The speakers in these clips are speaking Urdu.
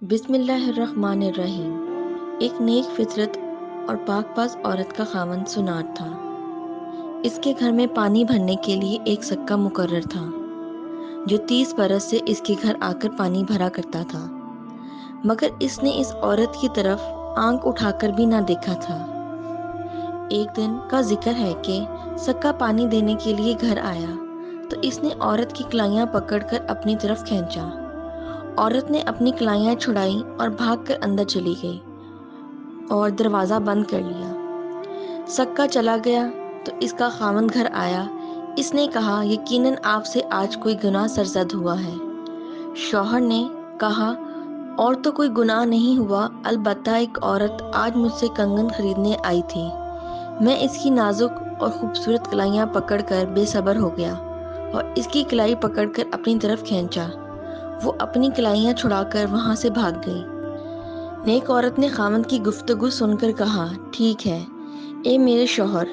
بسم اللہ الرحمن الرحیم۔ ایک نیک فطرت اور پاک باز عورت کا خاوند سنار تھا۔ اس کے گھر میں پانی بھرنے کے لیے ایک سکا مقرر تھا جو 30 برس سے اس کے گھر آ کر پانی بھرا کرتا تھا، مگر اس نے اس عورت کی طرف آنکھ اٹھا کر بھی نہ دیکھا تھا۔ ایک دن کا ذکر ہے کہ سکا پانی دینے کے لیے گھر آیا تو اس نے عورت کی کلائیاں پکڑ کر اپنی طرف کھینچا۔ عورت نے اپنی کلائیاں چھڑائی اور بھاگ کر اندر چلی گئی اور دروازہ بند کر لیا۔ سکا چلا گیا تو اس کا خاوند گھر آیا۔ اس نے کہا، یقیناً آپ سے آج کوئی گناہ سرزد ہوا ہے۔ شوہر نے کہا، اور تو کوئی گناہ نہیں ہوا، البتہ ایک عورت آج مجھ سے کنگن خریدنے آئی تھی۔ میں اس کی نازک اور خوبصورت کلائیاں پکڑ کر بے صبر ہو گیا اور اس کی کلائی پکڑ کر اپنی طرف کھینچا۔ وہ اپنی کلائیاں چھڑا کر وہاں سے بھاگ گئی۔ نیک عورت نے خاوند کی گفتگو سن کر کہا، ٹھیک ہے اے میرے شوہر،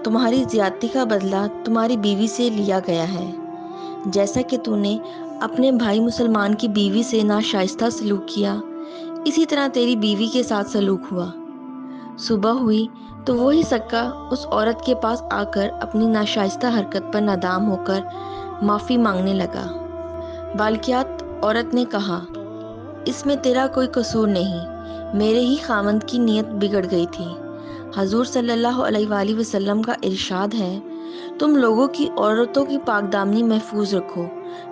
تمہاری زیادتی کا بدلہ تمہاری بیوی سے لیا گیا ہے۔ جیسا کہ تو نے اپنے بھائی مسلمان کی بیوی سے ناشائستہ سلوک کیا، اسی طرح تیری بیوی کے ساتھ سلوک ہوا۔ صبح ہوئی تو وہی سکا اس عورت کے پاس آ کر اپنی ناشائستہ حرکت پر نادام ہو کر معافی مانگنے لگا۔ بالکیات عورت نے کہا، اس میں تیرا کوئی قصور نہیں، میرے ہی خاوند کی نیت بگڑ گئی تھی۔ حضور صلی اللہ علیہ وآلہ وسلم کا ارشاد ہے، تم لوگوں کی عورتوں کی پاک دامنی محفوظ رکھو،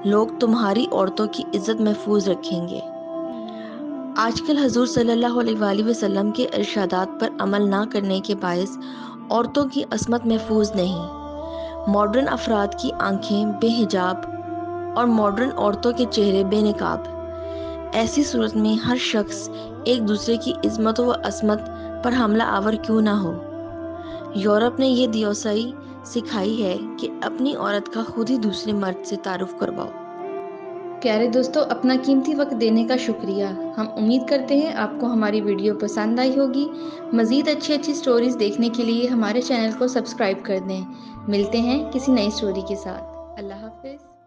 لوگ تمہاری عورتوں کی عزت محفوظ رکھیں گے۔ آج کل حضور صلی اللہ علیہ وآلہ وسلم کے ارشادات پر عمل نہ کرنے کے باعث عورتوں کی عصمت محفوظ نہیں۔ ماڈرن افراد کی آنکھیں بے حجاب اور ماڈرن عورتوں کے چہرے بے نقاب۔ ایسی صورت میں ہر شخص ایک دوسرے کی عظمت و عصمت پر حملہ آور کیوں نہ ہو۔ یورپ نے یہ دیوسائی سکھائی ہے کہ اپنی عورت کا خود ہی دوسرے مرد سے تعارف کرواؤ۔ پیارے دوستو، اپنا قیمتی وقت دینے کا شکریہ۔ ہم امید کرتے ہیں آپ کو ہماری ویڈیو پسند آئی ہوگی۔ مزید اچھی سٹوریز دیکھنے کے لیے ہمارے چینل کو سبسکرائب کر دیں۔ ملتے ہیں کسی نئی سٹوری کے ساتھ۔ اللہ حافظ۔